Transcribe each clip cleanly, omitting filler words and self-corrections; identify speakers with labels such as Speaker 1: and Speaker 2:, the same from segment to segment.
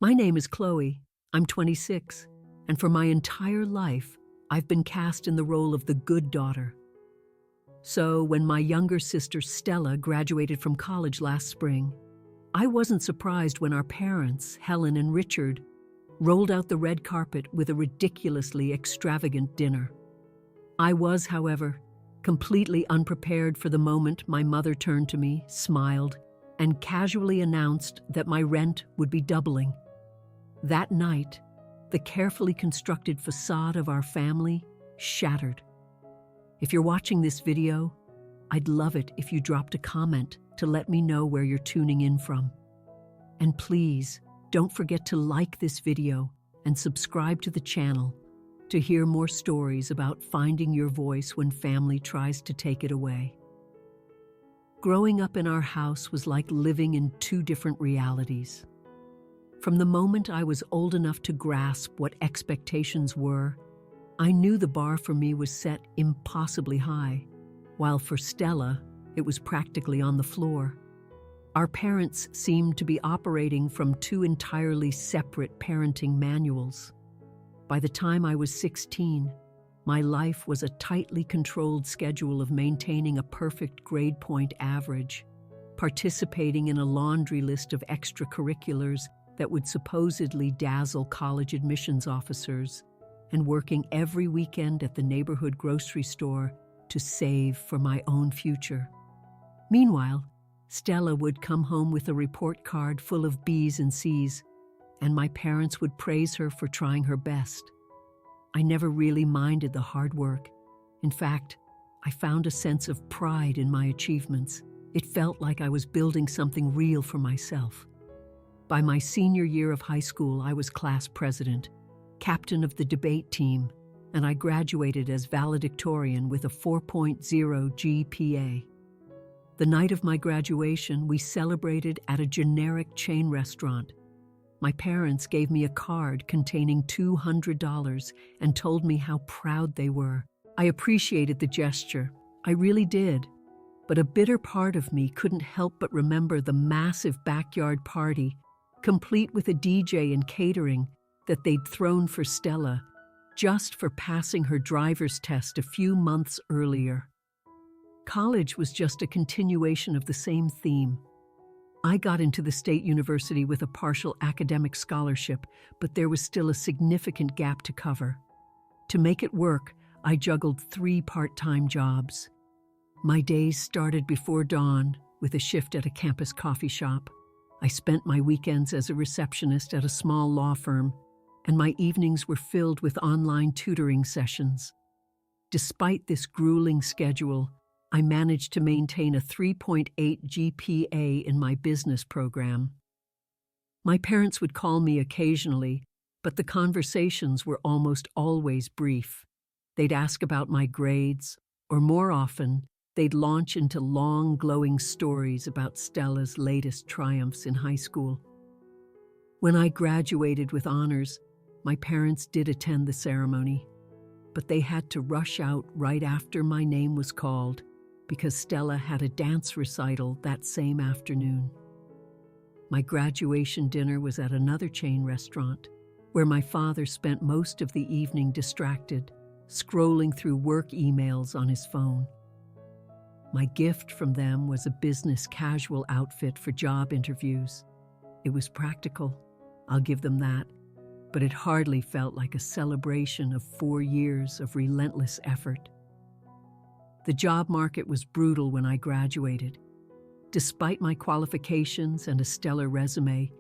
Speaker 1: My name is Chloe. I'm 26, and for my entire life, I've been cast in the role of the good daughter. So, when my younger sister Stella graduated from college last spring, I wasn't surprised when our parents, Helen and Richard, rolled out the red carpet with a ridiculously extravagant dinner. I was, however, completely unprepared for the moment my mother turned to me, smiled, and casually announced that my rent would be doubling. That night, the carefully constructed facade of our family shattered. If you're watching this video, I'd love it if you dropped a comment to let me know where you're tuning in from. And please, don't forget to like this video and subscribe to the channel to hear more stories about finding your voice when family tries to take it away. Growing up in our house was like living in two different realities. From the moment I was old enough to grasp what expectations were, I knew the bar for me was set impossibly high, while for Stella, it was practically on the floor. Our parents seemed to be operating from two entirely separate parenting manuals. By the time I was 16, my life was a tightly controlled schedule of maintaining a perfect grade point average, participating in a laundry list of extracurriculars that would supposedly dazzle college admissions officers, and working every weekend at the neighborhood grocery store to save for my own future. Meanwhile, Stella would come home with a report card full of B's and C's, and my parents would praise her for trying her best. I never really minded the hard work. In fact, I found a sense of pride in my achievements. It felt like I was building something real for myself. By my senior year of high school, I was class president, captain of the debate team, and I graduated as valedictorian with a 4.0 GPA. The night of my graduation, we celebrated at a generic chain restaurant. My parents gave me a card containing $200 and told me how proud they were. I appreciated the gesture. I really did. But a bitter part of me couldn't help but remember the massive backyard party, complete with a DJ and catering, that they'd thrown for Stella, just for passing her driver's test a few months earlier. College was just a continuation of the same theme. I got into the state university with a partial academic scholarship, but there was still a significant gap to cover. To make it work, I juggled 3 part-time jobs. My days started before dawn with a shift at a campus coffee shop. I spent my weekends as a receptionist at a small law firm, and my evenings were filled with online tutoring sessions. Despite this grueling schedule, I managed to maintain a 3.8 GPA in my business program. My parents would call me occasionally, but the conversations were almost always brief. They'd ask about my grades, or more often, they'd launch into long, glowing stories about Stella's latest triumphs in high school. When I graduated with honors, my parents did attend the ceremony, but they had to rush out right after my name was called because Stella had a dance recital that same afternoon. My graduation dinner was at another chain restaurant, where my father spent most of the evening distracted, scrolling through work emails on his phone. My gift from them was a business casual outfit for job interviews. It was practical, I'll give them that, but it hardly felt like a celebration of 4 years of relentless effort. The job market was brutal when I graduated. Despite my qualifications and a stellar resume,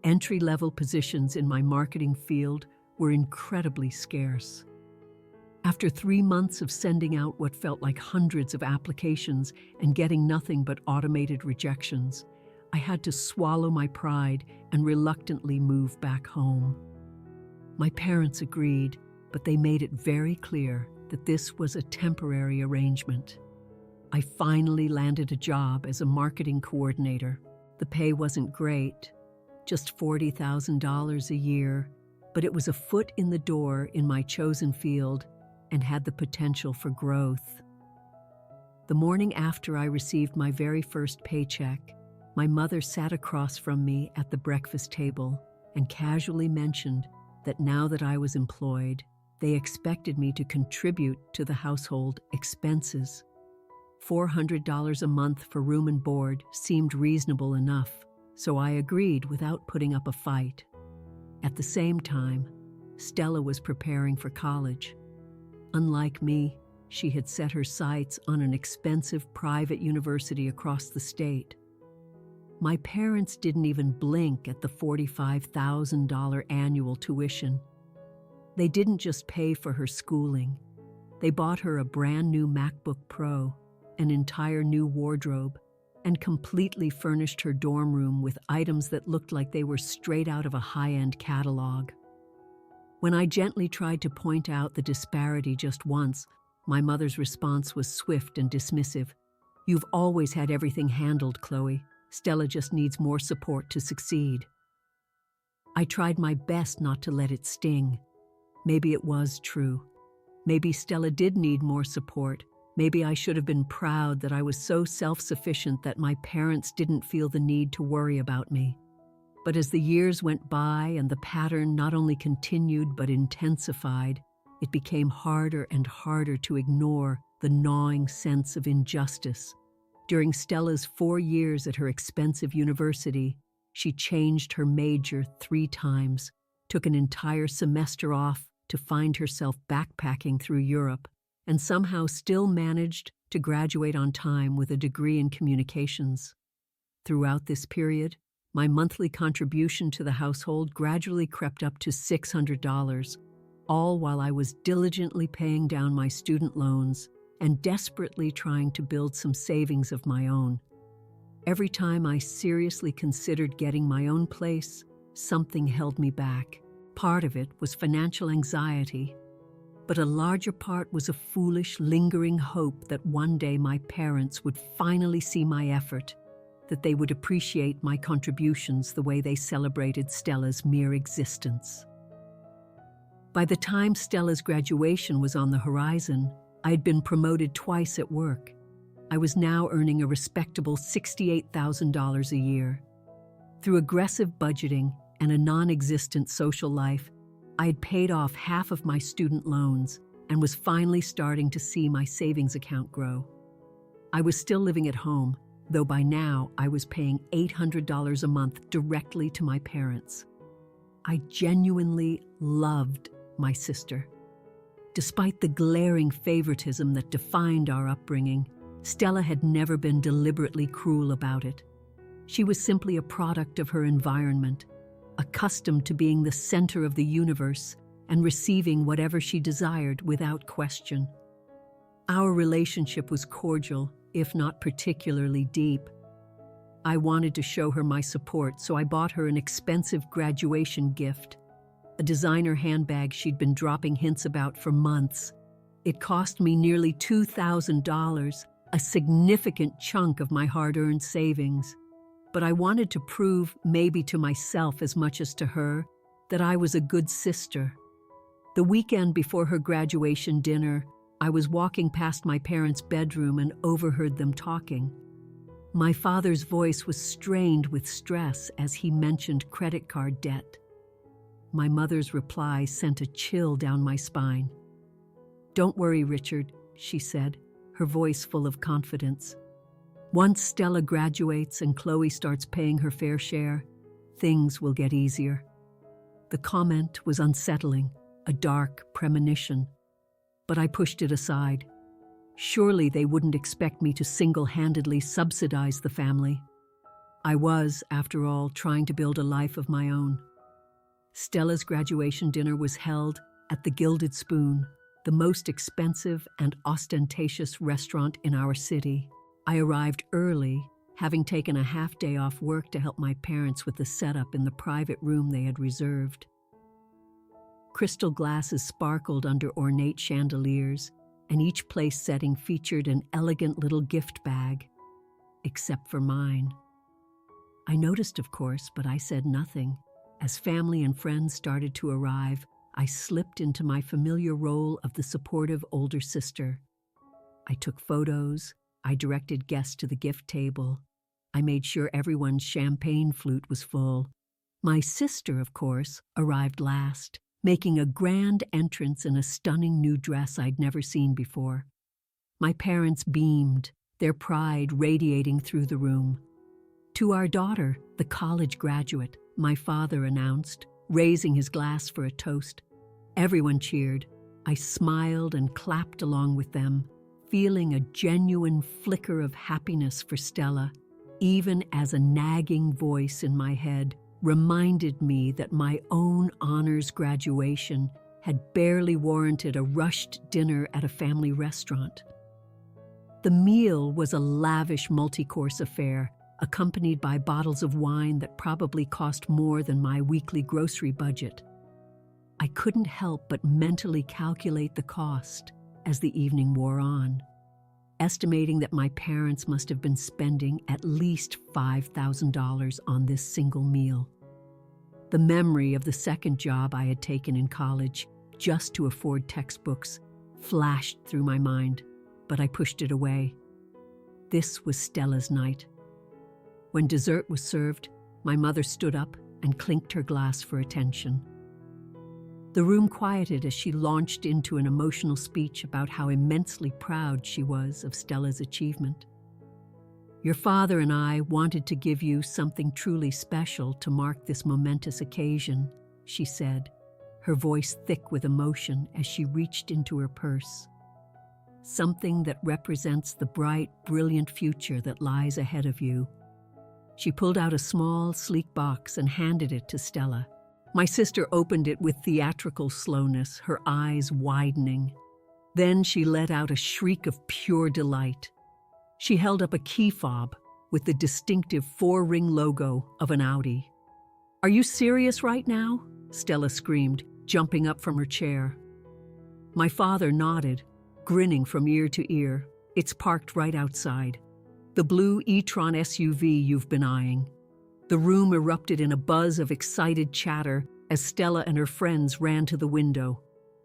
Speaker 1: entry-level positions in my marketing field were incredibly scarce. After 3 months of sending out what felt like hundreds of applications and getting nothing but automated rejections, I had to swallow my pride and reluctantly move back home. My parents agreed, but they made it very clear that this was a temporary arrangement. I finally landed a job as a marketing coordinator. The pay wasn't great, just $40,000 a year, but it was a foot in the door in my chosen field and had the potential for growth. The morning after I received my very first paycheck, my mother sat across from me at the breakfast table and casually mentioned that now that I was employed, they expected me to contribute to the household expenses. $400 a month for room and board seemed reasonable enough, so I agreed without putting up a fight. At the same time, Stella was preparing for college. Unlike me, she had set her sights on an expensive private university across the state. My parents didn't even blink at the $45,000 annual tuition. They didn't just pay for her schooling. They bought her a brand new MacBook Pro, an entire new wardrobe, and completely furnished her dorm room with items that looked like they were straight out of a high-end catalog. When I gently tried to point out the disparity just once, my mother's response was swift and dismissive. "You've always had everything handled, Chloe. Stella just needs more support to succeed." I tried my best not to let it sting. Maybe it was true. Maybe Stella did need more support. Maybe I should have been proud that I was so self-sufficient that my parents didn't feel the need to worry about me. But as the years went by and the pattern not only continued but intensified, it became harder and harder to ignore the gnawing sense of injustice. During Stella's 4 years at her expensive university, she changed her major 3 times, took an entire semester off to find herself backpacking through Europe, and somehow still managed to graduate on time with a degree in communications. Throughout this period, my monthly contribution to the household gradually crept up to $600, all while I was diligently paying down my student loans and desperately trying to build some savings of my own. Every time I seriously considered getting my own place, something held me back. Part of it was financial anxiety, but a larger part was a foolish, lingering hope that one day my parents would finally see my effort, that they would appreciate my contributions the way they celebrated Stella's mere existence. By the time Stella's graduation was on the horizon, I had been promoted twice at work. I was now earning a respectable $68,000 a year. Through aggressive budgeting and a non-existent social life, I had paid off half of my student loans and was finally starting to see my savings account grow. I was still living at home, though by now I was paying $800 a month directly to my parents. I genuinely loved my sister. Despite the glaring favoritism that defined our upbringing, Stella had never been deliberately cruel about it. She was simply a product of her environment, accustomed to being the center of the universe and receiving whatever she desired without question. Our relationship was cordial, if not particularly deep. I wanted to show her my support, so I bought her an expensive graduation gift, a designer handbag she'd been dropping hints about for months. It cost me nearly $2,000, a significant chunk of my hard-earned savings. But I wanted to prove, maybe to myself as much as to her, that I was a good sister. The weekend before her graduation dinner, I was walking past my parents' bedroom and overheard them talking. My father's voice was strained with stress as he mentioned credit card debt. My mother's reply sent a chill down my spine. "Don't worry, Richard," she said, her voice full of confidence. "Once Stella graduates and Chloe starts paying her fair share, things will get easier." The comment was unsettling, a dark premonition. But I pushed it aside. Surely they wouldn't expect me to single-handedly subsidize the family. I was, after all, trying to build a life of my own. Stella's graduation dinner was held at the Gilded Spoon, the most expensive and ostentatious restaurant in our city. I arrived early, having taken a half-day off work to help my parents with the setup in the private room they had reserved. Crystal glasses sparkled under ornate chandeliers, and each place setting featured an elegant little gift bag, except for mine. I noticed, of course, but I said nothing. As family and friends started to arrive, I slipped into my familiar role of the supportive older sister. I took photos, I directed guests to the gift table, I made sure everyone's champagne flute was full. My sister, of course, arrived last, making a grand entrance in a stunning new dress I'd never seen before. My parents beamed, their pride radiating through the room. "To our daughter, the college graduate," my father announced, raising his glass for a toast. Everyone cheered. I smiled and clapped along with them, feeling a genuine flicker of happiness for Stella, even as a nagging voice in my head reminded me that my own honors graduation had barely warranted a rushed dinner at a family restaurant. The meal was a lavish multi-course affair, accompanied by bottles of wine that probably cost more than my weekly grocery budget. I couldn't help but mentally calculate the cost as the evening wore on, estimating that my parents must have been spending at least $5,000 on this single meal. The memory of the second job I had taken in college, just to afford textbooks, flashed through my mind, but I pushed it away. This was Stella's night. When dessert was served, my mother stood up and clinked her glass for attention. The room quieted as she launched into an emotional speech about how immensely proud she was of Stella's achievement. "Your father and I wanted to give you something truly special to mark this momentous occasion," she said, her voice thick with emotion as she reached into her purse. "Something that represents the bright, brilliant future that lies ahead of you." She pulled out a small, sleek box and handed it to Stella. My sister opened it with theatrical slowness, her eyes widening. Then she let out a shriek of pure delight. She held up a key fob with the distinctive 4-ring logo of an Audi. "Are you serious right now?" Stella screamed, jumping up from her chair. My father nodded, grinning from ear to ear. "It's parked right outside. The blue e-tron SUV you've been eyeing." The room erupted in a buzz of excited chatter as Stella and her friends ran to the window.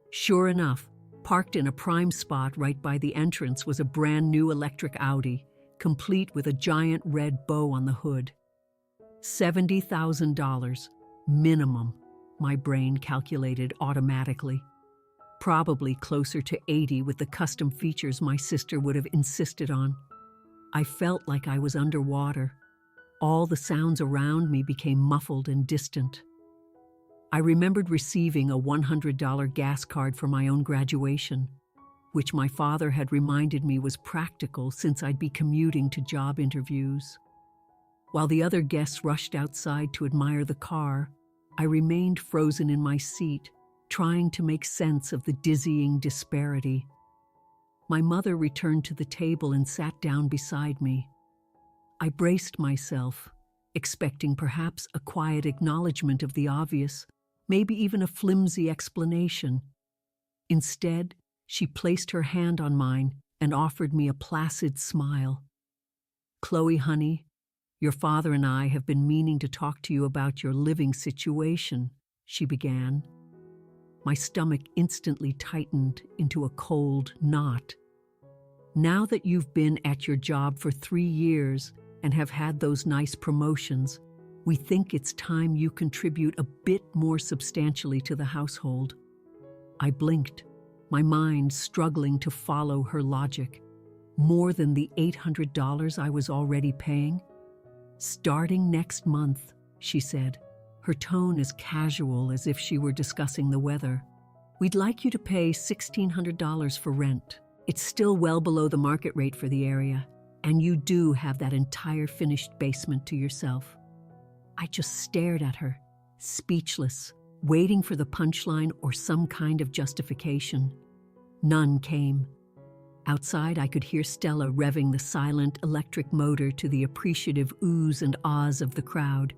Speaker 1: Sure enough, parked in a prime spot right by the entrance was a brand new electric Audi, complete with a giant red bow on the hood. $70,000, minimum, my brain calculated automatically. Probably closer to 80 with the custom features my sister would have insisted on. I felt like I was underwater. All the sounds around me became muffled and distant. I remembered receiving a $100 gas card for my own graduation, which my father had reminded me was practical since I'd be commuting to job interviews. While the other guests rushed outside to admire the car, I remained frozen in my seat, trying to make sense of the dizzying disparity. My mother returned to the table and sat down beside me. I braced myself, expecting perhaps a quiet acknowledgement of the obvious, maybe even a flimsy explanation. Instead, she placed her hand on mine and offered me a placid smile. "Chloe, honey, your father and I have been meaning to talk to you about your living situation," she began. My stomach instantly tightened into a cold knot. "Now that you've been at your job for 3 years and have had those nice promotions, we think it's time you contribute a bit more substantially to the household." I blinked, my mind struggling to follow her logic. More than the $800 I was already paying? "Starting next month," she said, her tone as casual as if she were discussing the weather. "We'd like you to pay $1,600 for rent. It's still well below the market rate for the area, and you do have that entire finished basement to yourself." I just stared at her, speechless, waiting for the punchline or some kind of justification. None came. Outside, I could hear Stella revving the silent electric motor to the appreciative oohs and ahs of the crowd.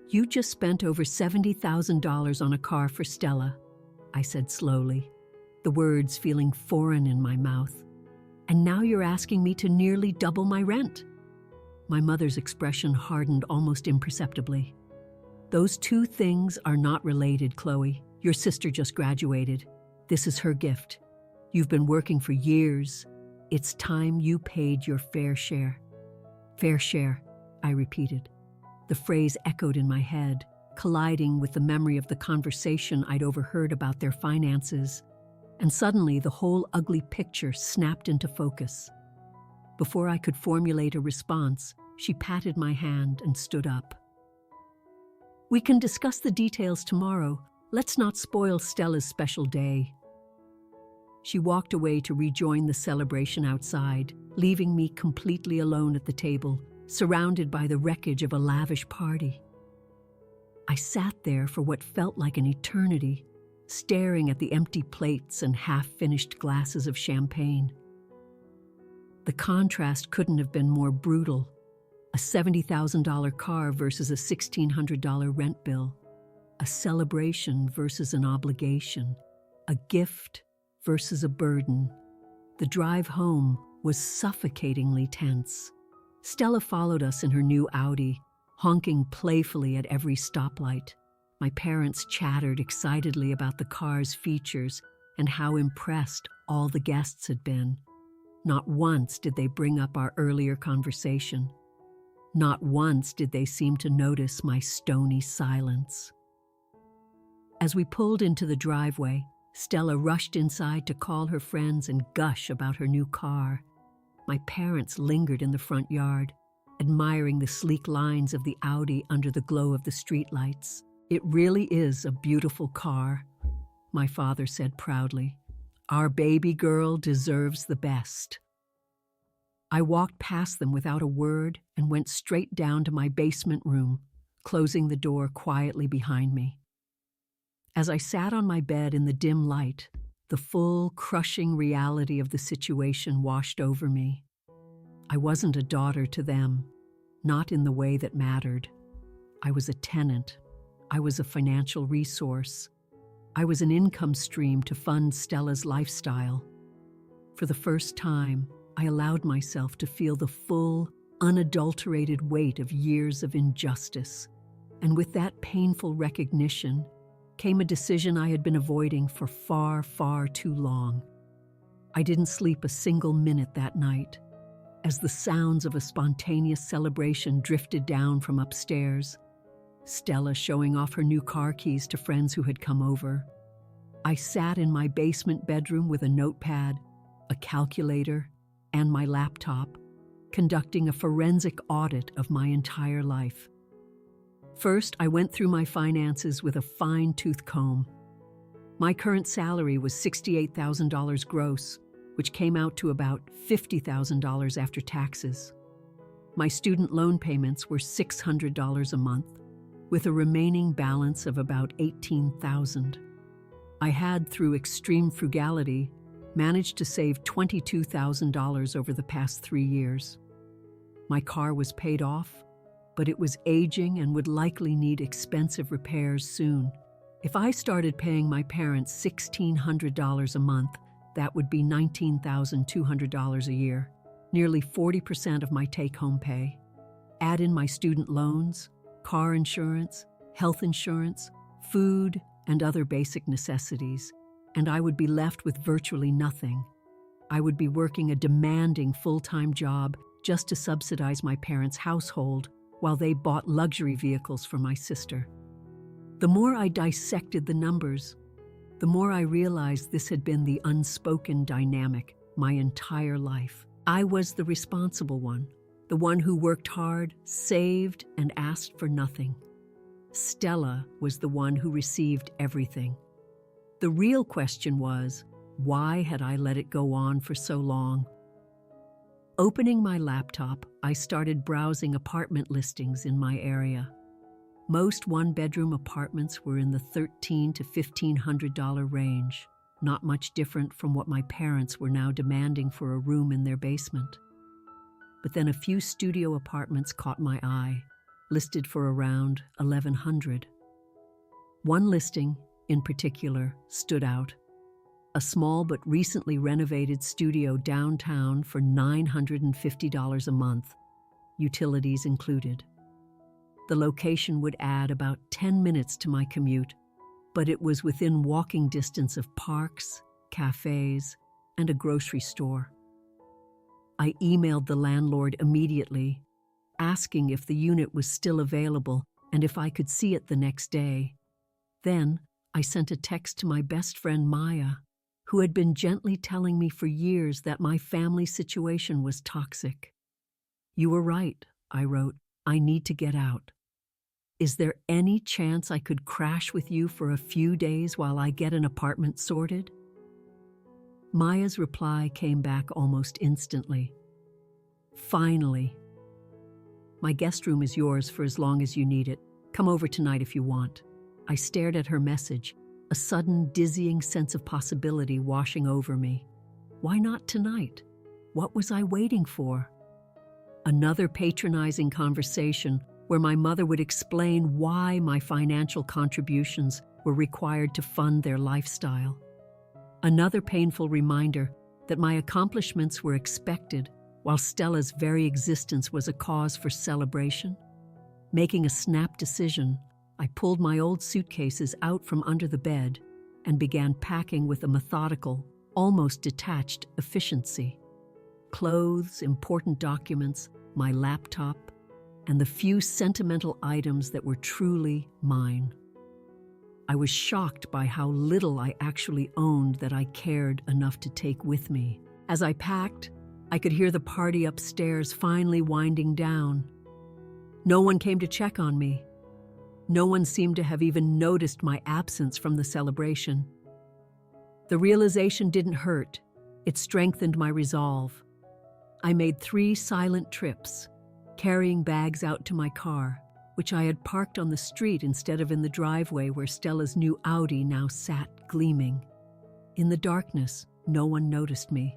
Speaker 1: "You just spent over $70,000 on a car for Stella," I said slowly, the words feeling foreign in my mouth. "And now you're asking me to nearly double my rent." My mother's expression hardened almost imperceptibly. "Those two things are not related, Chloe. Your sister just graduated. This is her gift. You've been working for years. It's time you paid your fair share." "Fair share," I repeated. The phrase echoed in my head, colliding with the memory of the conversation I'd overheard about their finances, and suddenly the whole ugly picture snapped into focus. Before I could formulate a response, she patted my hand and stood up. "We can discuss the details tomorrow. Let's not spoil Stella's special day." She walked away to rejoin the celebration outside, leaving me completely alone at the table, surrounded by the wreckage of a lavish party. I sat there for what felt like an eternity, staring at the empty plates and half-finished glasses of champagne. The contrast couldn't have been more brutal. A $70,000 car versus a $1,600 rent bill. A celebration versus an obligation. A gift versus a burden. The drive home was suffocatingly tense. Stella followed us in her new Audi, honking playfully at every stoplight. My parents chattered excitedly about the car's features and how impressed all the guests had been. Not once did they bring up our earlier conversation. Not once did they seem to notice my stony silence. As we pulled into the driveway, Stella rushed inside to call her friends and gush about her new car. My parents lingered in the front yard, admiring the sleek lines of the Audi under the glow of the streetlights. "It really is a beautiful car," my father said proudly. "Our baby girl deserves the best." I walked past them without a word and went straight down to my basement room, closing the door quietly behind me. As I sat on my bed in the dim light, the full, crushing reality of the situation washed over me. I wasn't a daughter to them, not in the way that mattered. I was a tenant. I was a financial resource. I was an income stream to fund Stella's lifestyle. For the first time, I allowed myself to feel the full, unadulterated weight of years of injustice. And with that painful recognition came a decision I had been avoiding for far, far too long. I didn't sleep a single minute that night. As the sounds of a spontaneous celebration drifted down from upstairs, Stella showing off her new car keys to friends who had come over, I sat in my basement bedroom with a notepad, a calculator, and my laptop, conducting a forensic audit of my entire life. First, I went through my finances with a fine-tooth comb. My current salary was $68,000 gross, which came out to about $50,000 after taxes. My student loan payments were $600 a month, with a remaining balance of about $18,000. I had, through extreme frugality, managed to save $22,000 over the past 3 years. My car was paid off, but it was aging and would likely need expensive repairs soon. If I started paying my parents $1,600 a month, that would be $19,200 a year, nearly 40% of my take-home pay. Add in my student loans, car insurance, health insurance, food, and other basic necessities, and I would be left with virtually nothing. I would be working a demanding full-time job just to subsidize my parents' household while they bought luxury vehicles for my sister. The more I dissected the numbers, the more I realized this had been the unspoken dynamic my entire life. I was the responsible one, the one who worked hard, saved, and asked for nothing. Stella was the one who received everything. The real question was, why had I let it go on for so long? Opening my laptop, I started browsing apartment listings in my area. Most one-bedroom apartments were in the $1,300 to $1,500 range, not much different from what my parents were now demanding for a room in their basement. But then a few studio apartments caught my eye, listed for around $1,100. One listing, in particular, stood out. A small but recently renovated studio downtown for $950 a month, utilities included. The location would add about 10 minutes to my commute, but it was within walking distance of parks, cafes, and a grocery store. I emailed the landlord immediately, asking if the unit was still available and if I could see it the next day. Then I sent a text to my best friend Maya, who had been gently telling me for years that my family situation was toxic. "You were right," I wrote. "I need to get out. Is there any chance I could crash with you for a few days while I get an apartment sorted?" Maya's reply came back almost instantly. "Finally. My guest room is yours for as long as you need it. Come over tonight if you want." I stared at her message, a sudden dizzying sense of possibility washing over me. Why not tonight? What was I waiting for? Another patronizing conversation where my mother would explain why my financial contributions were required to fund their lifestyle. Another painful reminder that my accomplishments were expected while Stella's very existence was a cause for celebration. Making a snap decision, I pulled my old suitcases out from under the bed and began packing with a methodical, almost detached efficiency. Clothes, important documents, my laptop, and the few sentimental items that were truly mine. I was shocked by how little I actually owned that I cared enough to take with me. As I packed, I could hear the party upstairs finally winding down. No one came to check on me. No one seemed to have even noticed my absence from the celebration. The realization didn't hurt. It strengthened my resolve. I made 3 silent trips, carrying bags out to my car, which I had parked on the street instead of in the driveway where Stella's new Audi now sat gleaming. In the darkness, no one noticed me.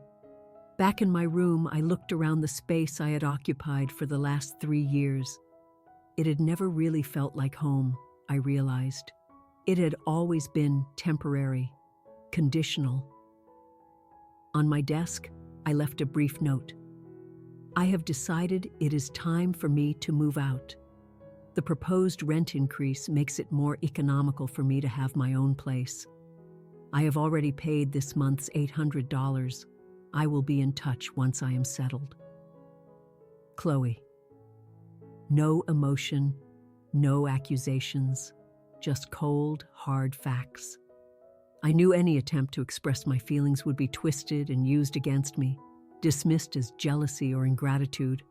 Speaker 1: Back in my room, I looked around the space I had occupied for the last 3 years. It had never really felt like home, I realized. It had always been temporary, conditional. On my desk, I left a brief note. "I have decided it is time for me to move out. The proposed rent increase makes it more economical for me to have my own place. I have already paid this month's $800. I will be in touch once I am settled. Chloe." No emotion, no accusations, just cold, hard facts. I knew any attempt to express my feelings would be twisted and used against me, dismissed as jealousy or ingratitude.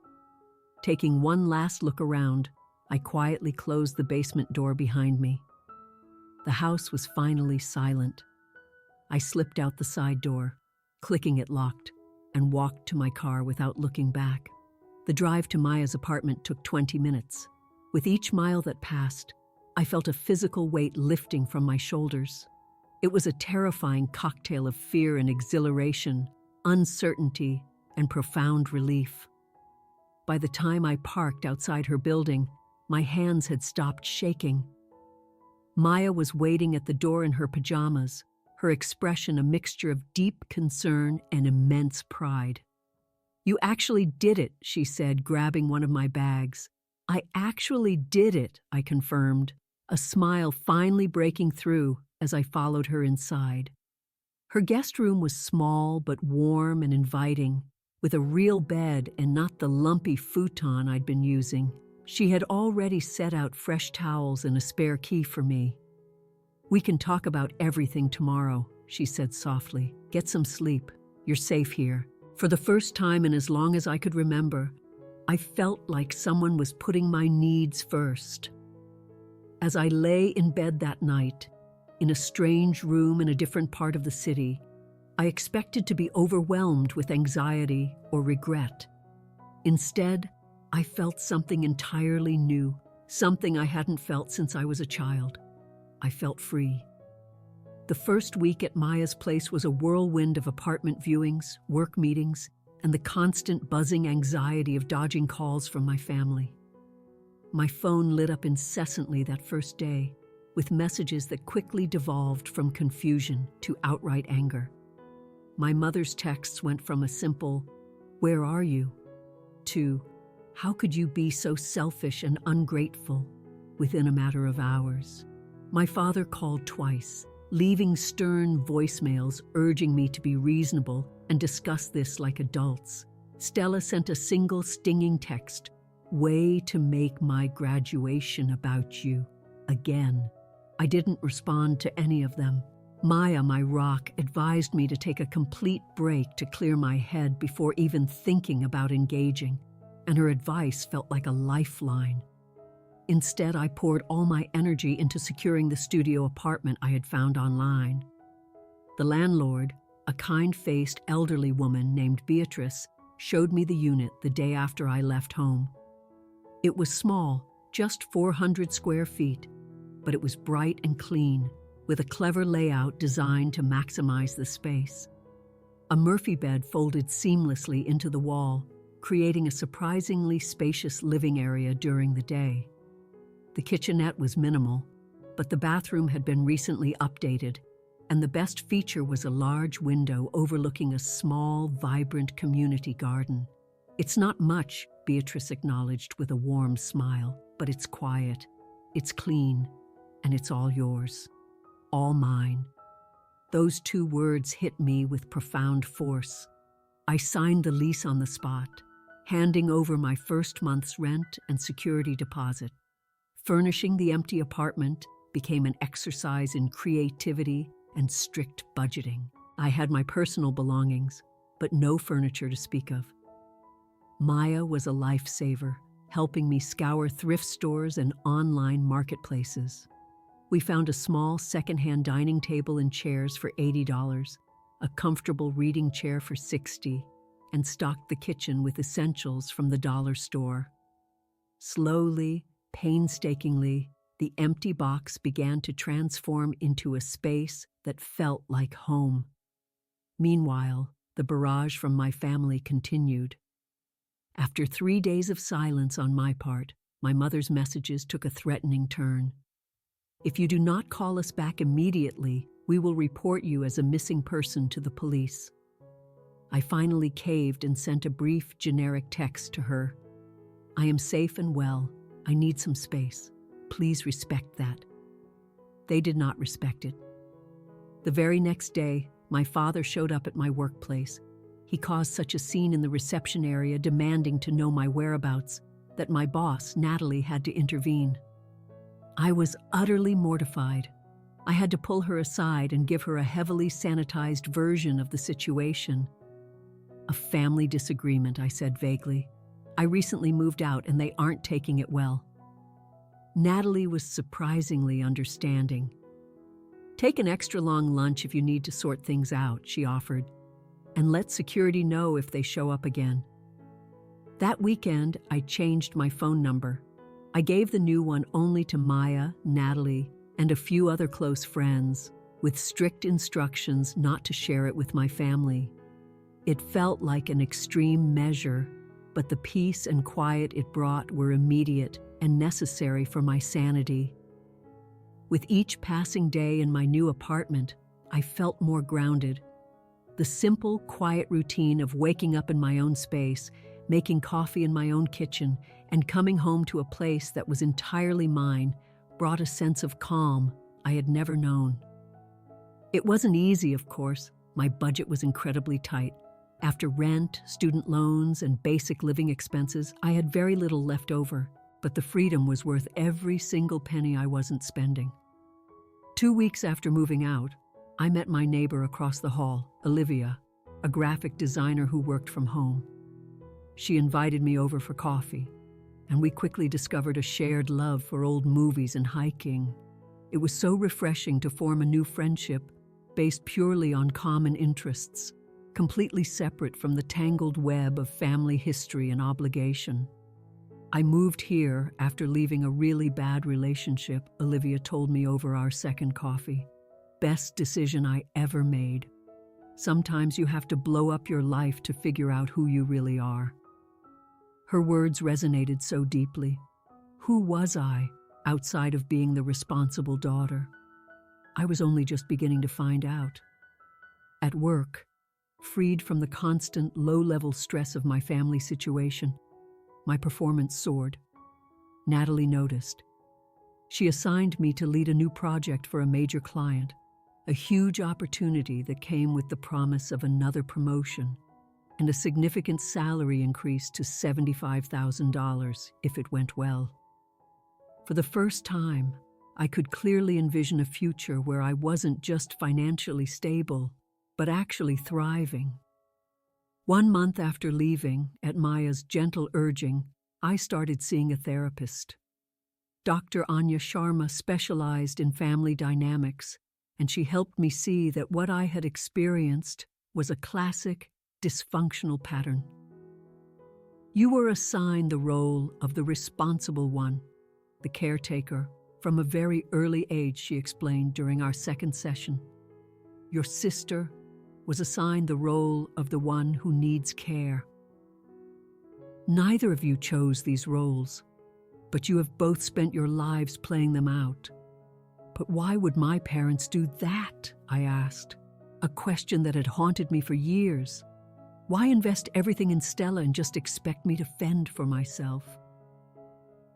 Speaker 1: Taking one last look around, I quietly closed the basement door behind me. The house was finally silent. I slipped out the side door, clicking it locked, and walked to my car without looking back. The drive to Maya's apartment took 20 minutes. With each mile that passed, I felt a physical weight lifting from my shoulders. It was a terrifying cocktail of fear and exhilaration, uncertainty, and profound relief. By the time I parked outside her building, my hands had stopped shaking. Maya was waiting at the door in her pajamas, her expression a mixture of deep concern and immense pride. "You actually did it," she said, grabbing one of my bags. "I actually did it," I confirmed, a smile finally breaking through as I followed her inside. Her guest room was small but warm and inviting, with a real bed and not the lumpy futon I'd been using. She had already set out fresh towels and a spare key for me. "We can talk about everything tomorrow," she said softly. "Get some sleep. You're safe here." For the first time in as long as I could remember, I felt like someone was putting my needs first. As I lay in bed that night, in a strange room in a different part of the city, I expected to be overwhelmed with anxiety or regret. Instead, I felt something entirely new, something I hadn't felt since I was a child. I felt free. The first week at Maya's place was a whirlwind of apartment viewings, work meetings, and the constant buzzing anxiety of dodging calls from my family. My phone lit up incessantly that first day, with messages that quickly devolved from confusion to outright anger. My mother's texts went from a simple, "Where are you?" to, "How could you be so selfish and ungrateful?" within a matter of hours. My father called twice, leaving stern voicemails urging me to be reasonable and discuss this like adults. Stella sent a single stinging text, way to make my graduation about you again. I didn't respond to any of them. Maya, my rock, advised me to take a complete break to clear my head before even thinking about engaging, and her advice felt like a lifeline. Instead, I poured all my energy into securing the studio apartment I had found online. The landlord, a kind-faced elderly woman named Beatrice, showed me the unit the day after I left home. It was small, just 400 square feet, but it was bright and clean, with a clever layout designed to maximize the space. A Murphy bed folded seamlessly into the wall, creating a surprisingly spacious living area during the day. The kitchenette was minimal, but the bathroom had been recently updated, and the best feature was a large window overlooking a small, vibrant community garden. "It's not much," Beatrice acknowledged with a warm smile, "but it's quiet, it's clean, and it's all yours. All mine." Those 2 words hit me with profound force. I signed the lease on the spot, handing over my first month's rent and security deposit. Furnishing the empty apartment became an exercise in creativity and strict budgeting. I had my personal belongings, but no furniture to speak of. Maya was a lifesaver, helping me scour thrift stores and online marketplaces. We found a small secondhand dining table and chairs for $80, a comfortable reading chair for $60, and stocked the kitchen with essentials from the dollar store. Slowly, painstakingly, the empty box began to transform into a space that felt like home. Meanwhile, the barrage from my family continued. After 3 days of silence on my part, my mother's messages took a threatening turn. "If you do not call us back immediately, we will report you as a missing person to the police." I finally caved and sent a brief, generic text to her. "I am safe and well. I need some space. Please respect that." They did not respect it. The very next day, my father showed up at my workplace. He caused such a scene in the reception area, demanding to know my whereabouts, that my boss, Natalie, had to intervene. I was utterly mortified. I had to pull her aside and give her a heavily sanitized version of the situation. "A family disagreement," I said vaguely. "I recently moved out and they aren't taking it well." Natalie was surprisingly understanding. "Take an extra long lunch if you need to sort things out," she offered, "and let security know if they show up again." That weekend, I changed my phone number. I gave the new one only to Maya, Natalie, and a few other close friends, with strict instructions not to share it with my family. It felt like an extreme measure, but the peace and quiet it brought were immediate and necessary for my sanity. With each passing day in my new apartment, I felt more grounded. The simple, quiet routine of waking up in my own space, making coffee in my own kitchen, and coming home to a place that was entirely mine brought a sense of calm I had never known. It wasn't easy, of course. My budget was incredibly tight. After rent, student loans, and basic living expenses, I had very little left over, but the freedom was worth every single penny I wasn't spending. 2 weeks after moving out, I met my neighbor across the hall, Olivia, a graphic designer who worked from home. She invited me over for coffee, and we quickly discovered a shared love for old movies and hiking. It was so refreshing to form a new friendship based purely on common interests, completely separate from the tangled web of family history and obligation. "I moved here after leaving a really bad relationship," Olivia told me over our second coffee. "Best decision I ever made. Sometimes you have to blow up your life to figure out who you really are." Her words resonated so deeply. Who was I, outside of being the responsible daughter? I was only just beginning to find out. At work, freed from the constant low-level stress of my family situation, my performance soared. Natalie noticed. She assigned me to lead a new project for a major client, a huge opportunity that came with the promise of another promotion. and a significant salary increase to $75,000 if it went well. For the first time, I could clearly envision a future where I wasn't just financially stable, but actually thriving. 1 month after leaving, at Maya's gentle urging, I started seeing a therapist. Dr. Anya Sharma specialized in family dynamics, and she helped me see that what I had experienced was a classic dysfunctional pattern. You were assigned the role of the responsible one, the caretaker, from a very early age, she explained during our second session. Your sister was assigned the role of the one who needs care. Neither of you chose these roles, but you have both spent your lives playing them out. But why would my parents do that? I asked, a question that had haunted me for years. Why invest everything in Stella and just expect me to fend for myself?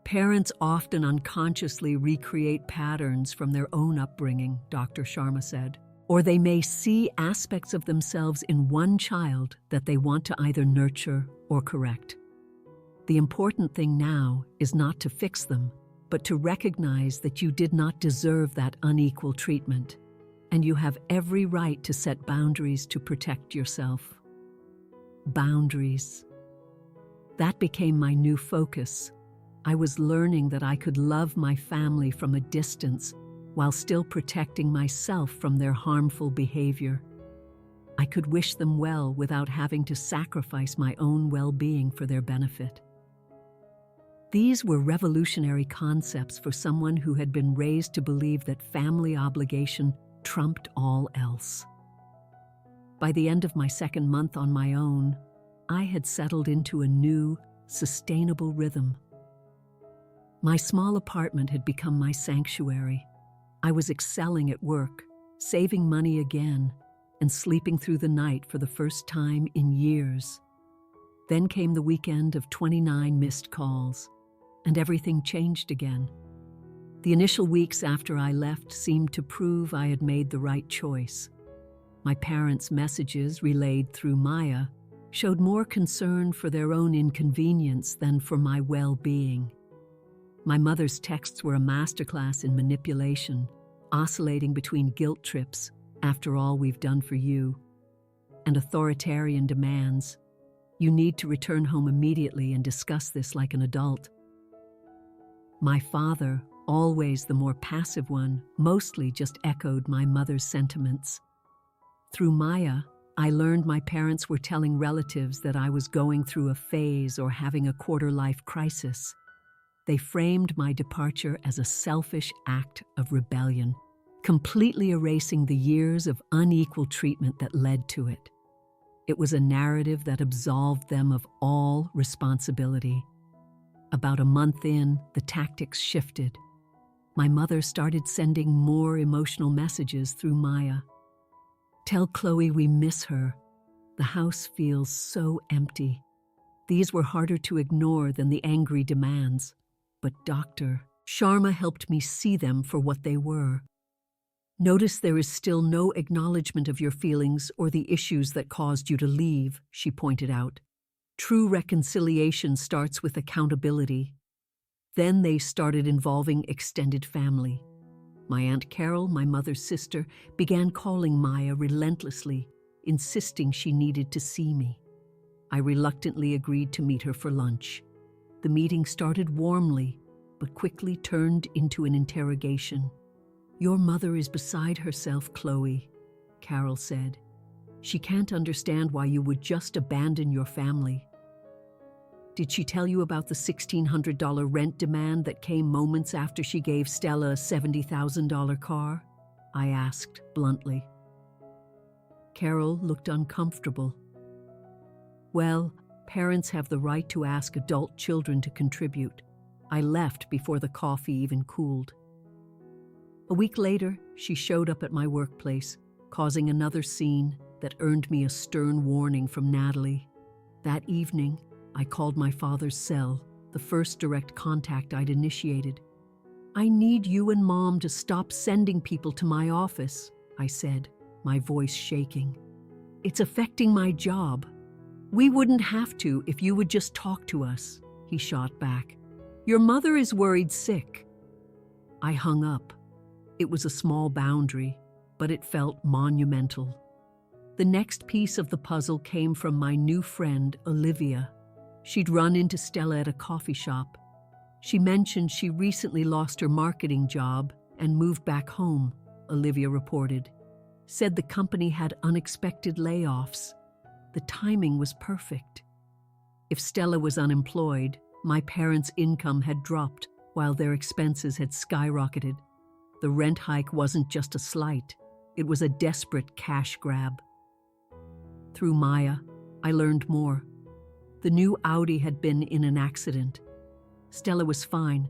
Speaker 1: Parents often unconsciously recreate patterns from their own upbringing, Dr. Sharma said, or they may see aspects of themselves in one child that they want to either nurture or correct. The important thing now is not to fix them, but to recognize that you did not deserve that unequal treatment, and you have every right to set boundaries to protect yourself. Boundaries. That became my new focus. I was learning that I could love my family from a distance while still protecting myself from their harmful behavior. I could wish them well without having to sacrifice my own well-being for their benefit. These were revolutionary concepts for someone who had been raised to believe that family obligation trumped all else. By the end of my second month on my own, I had settled into a new, sustainable rhythm. My small apartment had become my sanctuary. I was excelling at work, saving money again, and sleeping through the night for the first time in years. Then came the weekend of 29 missed calls, and everything changed again. The initial weeks after I left seemed to prove I had made the right choice. My parents' messages, relayed through Maya, showed more concern for their own inconvenience than for my well-being. My mother's texts were a masterclass in manipulation, oscillating between guilt trips, after all we've done for you, and authoritarian demands. You need to return home immediately and discuss this like an adult. My father, always the more passive one, mostly just echoed my mother's sentiments. Through Maya, I learned my parents were telling relatives that I was going through a phase or having a quarter-life crisis. They framed my departure as a selfish act of rebellion, completely erasing the years of unequal treatment that led to it. It was a narrative that absolved them of all responsibility. About a month in, the tactics shifted. My mother started sending more emotional messages through Maya. Tell Chloe we miss her. The house feels so empty. These were harder to ignore than the angry demands. But Dr. Sharma helped me see them for what they were. Notice there is still no acknowledgement of your feelings or the issues that caused you to leave, she pointed out. True reconciliation starts with accountability. Then they started involving extended family. My Aunt Carol, my mother's sister, began calling Maya relentlessly, insisting she needed to see me. I reluctantly agreed to meet her for lunch. The meeting started warmly, but quickly turned into an interrogation. Your mother is beside herself, Chloe, Carol said. She can't understand why you would just abandon your family. Did she tell you about the $1,600 rent demand that came moments after she gave Stella a $70,000 car? I asked bluntly. Carol looked uncomfortable. Well, parents have the right to ask adult children to contribute. I left before the coffee even cooled. A week later, she showed up at my workplace, causing another scene that earned me a stern warning from Natalie. That evening, I called my father's cell, the first direct contact I'd initiated. I need you and Mom to stop sending people to my office, I said, my voice shaking. It's affecting my job. "We wouldn't have to if you would just talk to us," he shot back. "Your mother is worried sick." I hung up. It was a small boundary, but it felt monumental. The next piece of the puzzle came from my new friend, Olivia. She'd run into Stella at a coffee shop. She mentioned she recently lost her marketing job and moved back home, Olivia reported. Said the company had unexpected layoffs. The timing was perfect. If Stella was unemployed, my parents' income had dropped while their expenses had skyrocketed. The rent hike wasn't just a slight, it was a desperate cash grab. Through Maya, I learned more. The new Audi had been in an accident. Stella was fine,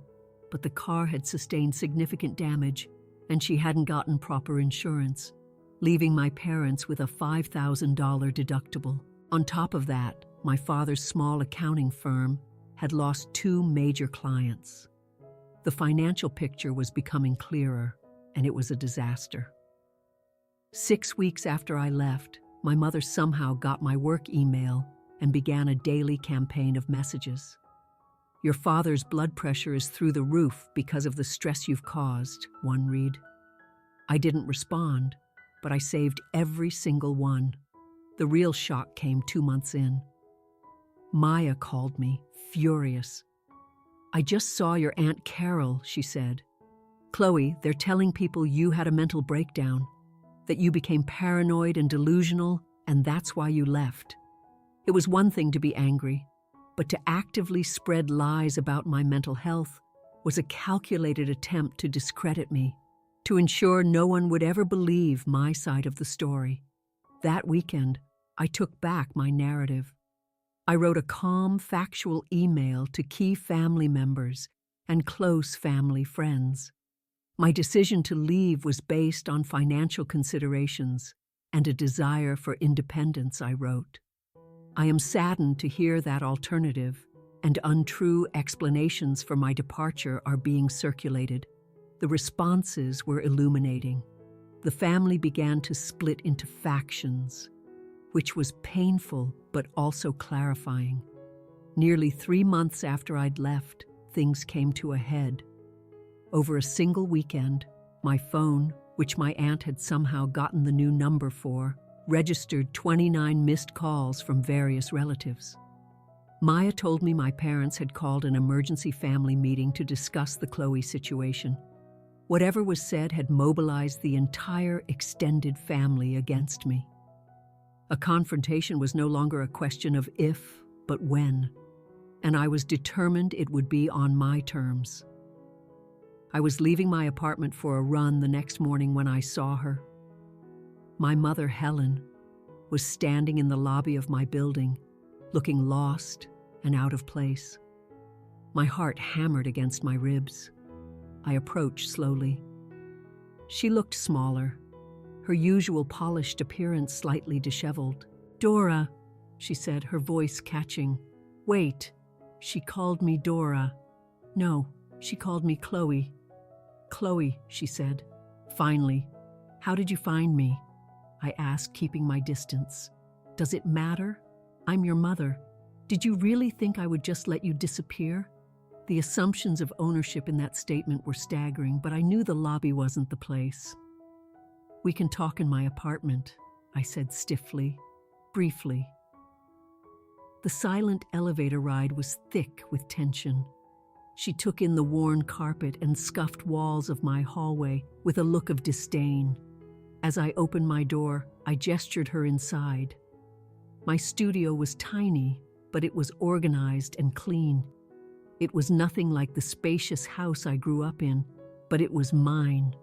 Speaker 1: but the car had sustained significant damage, and she hadn't gotten proper insurance, leaving my parents with a $5,000 deductible. On top of that, my father's small accounting firm had lost 2 major clients. The financial picture was becoming clearer, and it was a disaster. 6 weeks after I left, my mother somehow got my work email and began a daily campaign of messages. "Your father's blood pressure is through the roof because of the stress you've caused," one read. I didn't respond, but I saved every single one. The real shock came 2 months in. Maya called me, furious. "I just saw your Aunt Carol," she said. "Chloe, they're telling people you had a mental breakdown, that you became paranoid and delusional, and that's why you left." It was one thing to be angry, but to actively spread lies about my mental health was a calculated attempt to discredit me, to ensure no one would ever believe my side of the story. That weekend, I took back my narrative. I wrote a calm, factual email to key family members and close family friends. My decision to leave was based on financial considerations and a desire for independence, I wrote. I am saddened to hear that alternative and untrue explanations for my departure are being circulated. The responses were illuminating. The family began to split into factions, which was painful but also clarifying. Nearly 3 months after I'd left, things came to a head. Over a single weekend, my phone, which my aunt had somehow gotten the new number for, registered 29 missed calls from various relatives. Maya told me my parents had called an emergency family meeting to discuss the Chloe situation. Whatever was said had mobilized the entire extended family against me. A confrontation was no longer a question of if, but when, and I was determined it would be on my terms. I was leaving my apartment for a run the next morning when I saw her. My mother, Helen, was standing in the lobby of my building, looking lost and out of place. My heart hammered against my ribs. I approached slowly. She looked smaller, her usual polished appearance slightly disheveled. "Dora," she said, her voice catching. "Wait, she called me Dora. No, she called me Chloe." "Chloe," she said. Finally, "How did you find me?" I asked, keeping my distance. "Does it matter? I'm your mother. Did you really think I would just let you disappear?" The assumptions of ownership in that statement were staggering, but I knew the lobby wasn't the place. "We can talk in my apartment," I said stiffly, briefly. The silent elevator ride was thick with tension. She took in the worn carpet and scuffed walls of my hallway with a look of disdain. As I opened my door, I gestured her inside. My studio was tiny, but it was organized and clean. It was nothing like the spacious house I grew up in, but it was mine.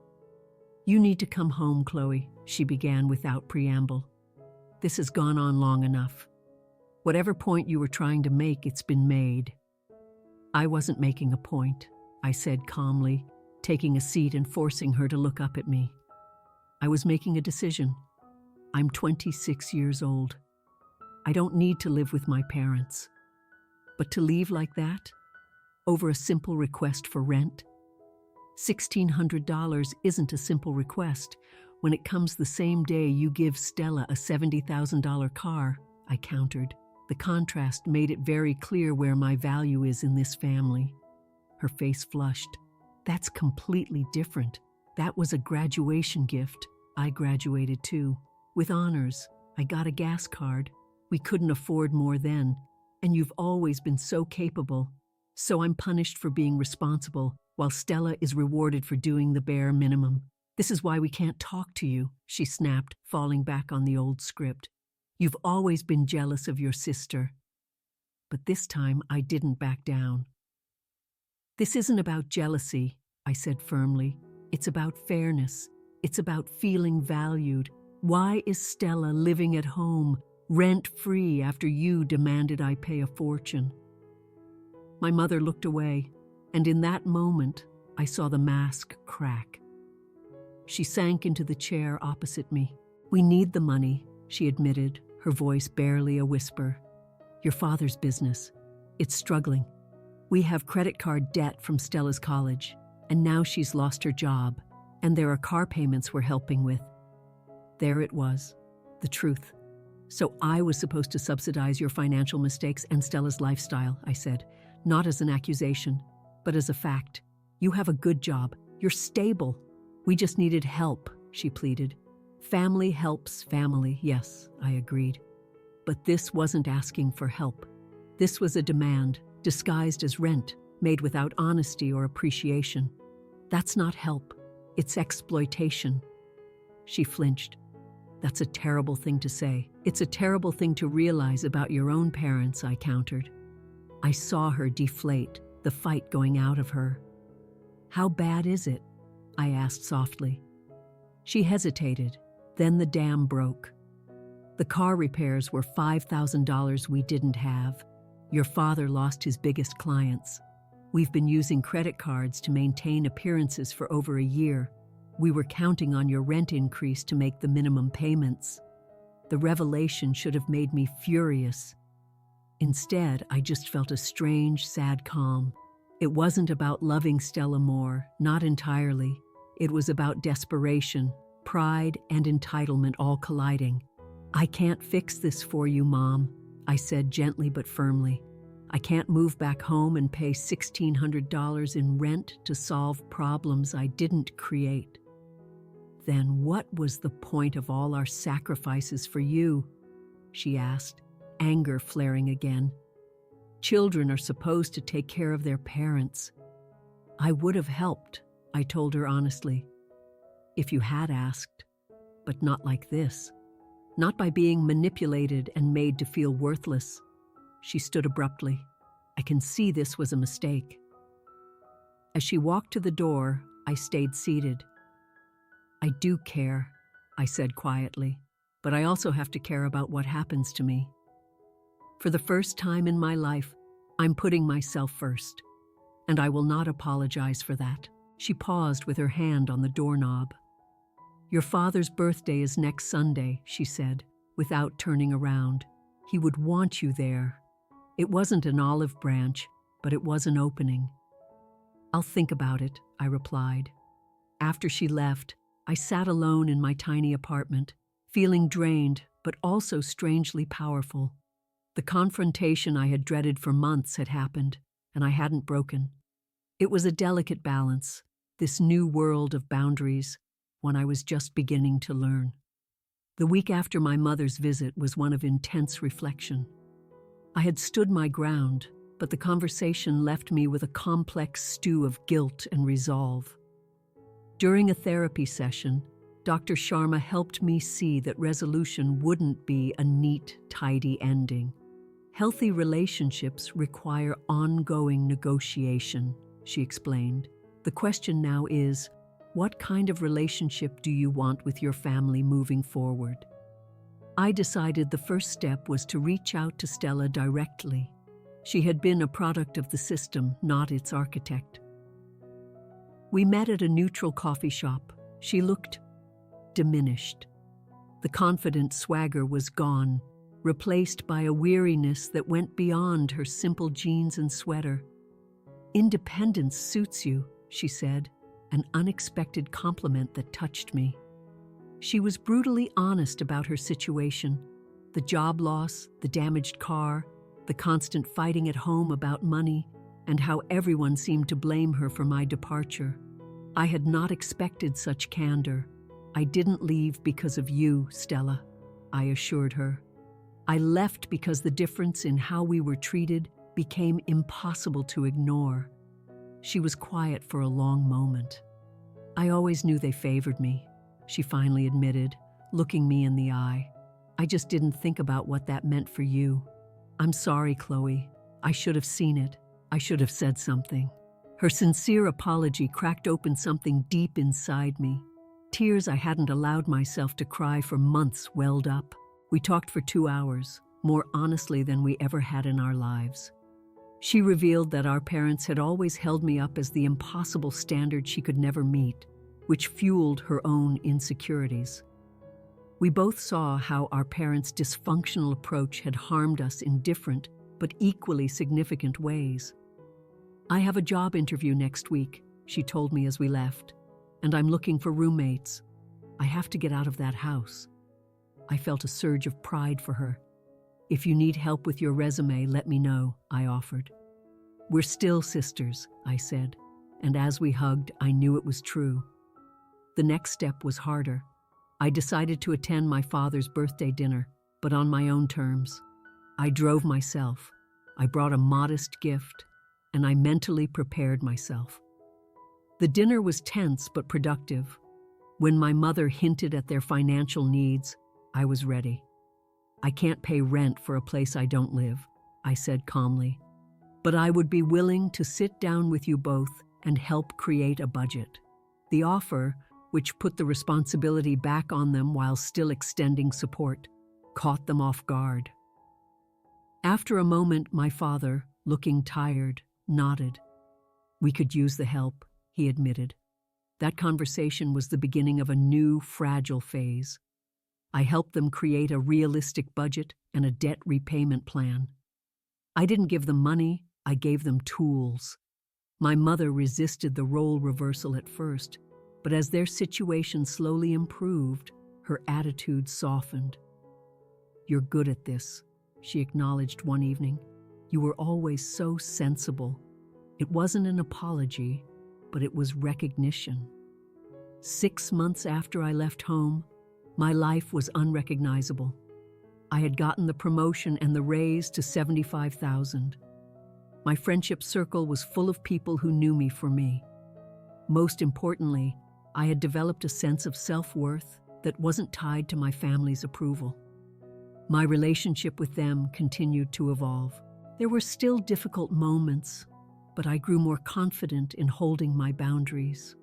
Speaker 1: "You need to come home, Chloe," she began without preamble. "This has gone on long enough. Whatever point you were trying to make, it's been made." "I wasn't making a point," I said calmly, taking a seat and forcing her to look up at me. "I was making a decision. I'm 26 years old. I don't need to live with my parents. But to leave like that, over a simple request for rent? $1,600 isn't a simple request when it comes the same day you give Stella a $70,000 car," I countered. The contrast made it very clear where my value is in this family. Her face flushed. That's completely different. That was a graduation gift. I graduated too. With honors. I got a gas card. We couldn't afford more then. And you've always been so capable. So I'm punished for being responsible, while Stella is rewarded for doing the bare minimum. This is why we can't talk to you, she snapped, falling back on the old script. You've always been jealous of your sister. But this time I didn't back down. This isn't about jealousy, I said firmly. It's about fairness. It's about feeling valued. Why is Stella living at home, rent-free, after you demanded I pay a fortune? My mother looked away, and in that moment, I saw the mask crack. She sank into the chair opposite me. We need the money, she admitted, her voice barely a whisper. Your father's business. It's struggling. We have credit card debt from Stella's college, and now she's lost her job, and there are car payments we're helping with. There it was, the truth. So I was supposed to subsidize your financial mistakes and Stella's lifestyle, I said, not as an accusation, but as a fact. You have a good job. You're stable. We just needed help, she pleaded. Family helps family, yes, I agreed. But this wasn't asking for help. This was a demand, disguised as rent, made without honesty or appreciation. That's not help. It's exploitation. She flinched. That's a terrible thing to say. It's a terrible thing to realize about your own parents, I countered. I saw her deflate, the fight going out of her. How bad is it? I asked softly. She hesitated. Then the dam broke. The car repairs were $5,000 we didn't have. Your father lost his biggest clients. We've been using credit cards to maintain appearances for over a year. We were counting on your rent increase to make the minimum payments. The revelation should have made me furious. Instead, I just felt a strange, sad calm. It wasn't about loving Stella more, not entirely. It was about desperation, pride, and entitlement all colliding. I can't fix this for you, Mom, I said gently but firmly. I can't move back home and pay $1,600 in rent to solve problems I didn't create. Then what was the point of all our sacrifices for you? She asked, anger flaring again. Children are supposed to take care of their parents. I would have helped, I told her honestly, if you had asked, but not like this. Not by being manipulated and made to feel worthless. She stood abruptly. I can see this was a mistake. As she walked to the door, I stayed seated. I do care, I said quietly, but I also have to care about what happens to me. For the first time in my life, I'm putting myself first, and I will not apologize for that. She paused with her hand on the doorknob. Your father's birthday is next Sunday, she said, without turning around. He would want you there. It wasn't an olive branch, but it was an opening. I'll think about it, I replied. After she left, I sat alone in my tiny apartment, feeling drained, but also strangely powerful. The confrontation I had dreaded for months had happened, and I hadn't broken. It was a delicate balance, this new world of boundaries, one I was just beginning to learn. The week after my mother's visit was one of intense reflection. I had stood my ground, but the conversation left me with a complex stew of guilt and resolve. During a therapy session, Dr. Sharma helped me see that resolution wouldn't be a neat, tidy ending. Healthy relationships require ongoing negotiation, she explained. The question now is, what kind of relationship do you want with your family moving forward? I decided the first step was to reach out to Stella directly. She had been a product of the system, not its architect. We met at a neutral coffee shop. She looked diminished. The confident swagger was gone, replaced by a weariness that went beyond her simple jeans and sweater. Independence suits you, she said, an unexpected compliment that touched me. She was brutally honest about her situation. The The job loss, the damaged car, the constant fighting at home about money, and how everyone seemed to blame her for my departure. I had not expected such candor. I didn't leave because of you, Stella, I assured her. I left because the difference in how we were treated became impossible to ignore. She was quiet for a long moment. I always knew they favored me, she finally admitted, looking me in the eye. I just didn't think about what that meant for you. I'm sorry, Chloe. I should have seen it. I should have said something. Her sincere apology cracked open something deep inside me. Tears I hadn't allowed myself to cry for months welled up. We talked for 2 hours, more honestly than we ever had in our lives. She revealed that our parents had always held me up as the impossible standard she could never meet, which fueled her own insecurities. We both saw how our parents' dysfunctional approach had harmed us in different but equally significant ways. I have a job interview next week, she told me as we left, and I'm looking for roommates. I have to get out of that house. I felt a surge of pride for her. If you need help with your resume, let me know, I offered. We're still sisters, I said, and as we hugged, I knew it was true. The next step was harder. I decided to attend my father's birthday dinner, but on my own terms. I drove myself. I brought a modest gift, and I mentally prepared myself. The dinner was tense but productive. When my mother hinted at their financial needs, I was ready. I can't pay rent for a place I don't live, I said calmly. But I would be willing to sit down with you both and help create a budget. The offer, which put the responsibility back on them while still extending support, caught them off guard. After a moment, my father, looking tired, nodded. We could use the help, he admitted. That conversation was the beginning of a new, fragile phase. I helped them create a realistic budget and a debt repayment plan. I didn't give them money, I gave them tools. My mother resisted the role reversal at first, but as their situation slowly improved, her attitude softened. You're good at this, she acknowledged one evening. You were always so sensible. It wasn't an apology, but it was recognition. 6 months after I left home, my life was unrecognizable. I had gotten the promotion and the raise to $75,000. My friendship circle was full of people who knew me for me. Most importantly, I had developed a sense of self-worth that wasn't tied to my family's approval. My relationship with them continued to evolve. There were still difficult moments, but I grew more confident in holding my boundaries.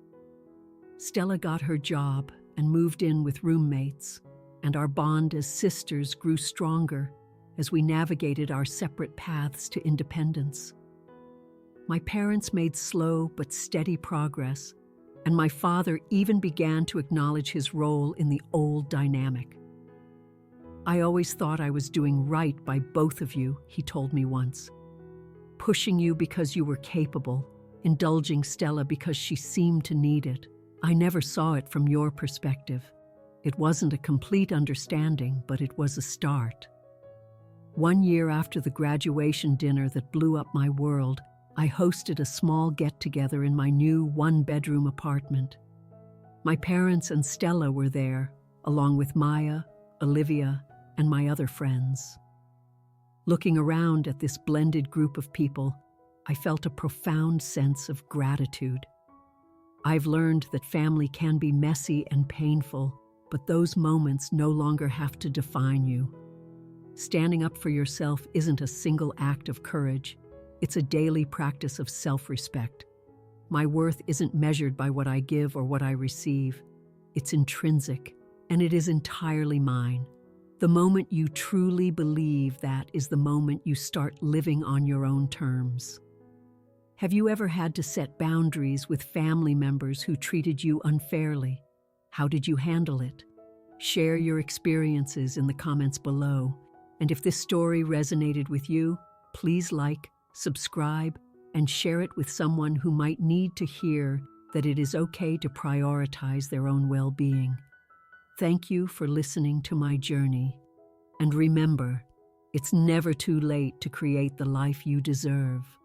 Speaker 1: Stella got her job and moved in with roommates, and our bond as sisters grew stronger as we navigated our separate paths to independence. My parents made slow but steady progress, and my father even began to acknowledge his role in the old dynamic. I always thought I was doing right by both of you, he told me once. Pushing you because you were capable, indulging Stella because she seemed to need it. I never saw it from your perspective. It wasn't a complete understanding, but it was a start. 1 year after the graduation dinner that blew up my world, I hosted a small get-together in my new one-bedroom apartment. My parents and Stella were there, along with Maya, Olivia, and my other friends. Looking around at this blended group of people, I felt a profound sense of gratitude. I've learned that family can be messy and painful, but those moments no longer have to define you. Standing up for yourself isn't a single act of courage. It's a daily practice of self-respect. My worth isn't measured by what I give or what I receive. It's intrinsic, and it is entirely mine. The moment you truly believe that is the moment you start living on your own terms. Have you ever had to set boundaries with family members who treated you unfairly? How did you handle it? Share your experiences in the comments below. And if this story resonated with you, please like, subscribe, and share it with someone who might need to hear that it is okay to prioritize their own well-being. Thank you for listening to my journey. And remember, it's never too late to create the life you deserve.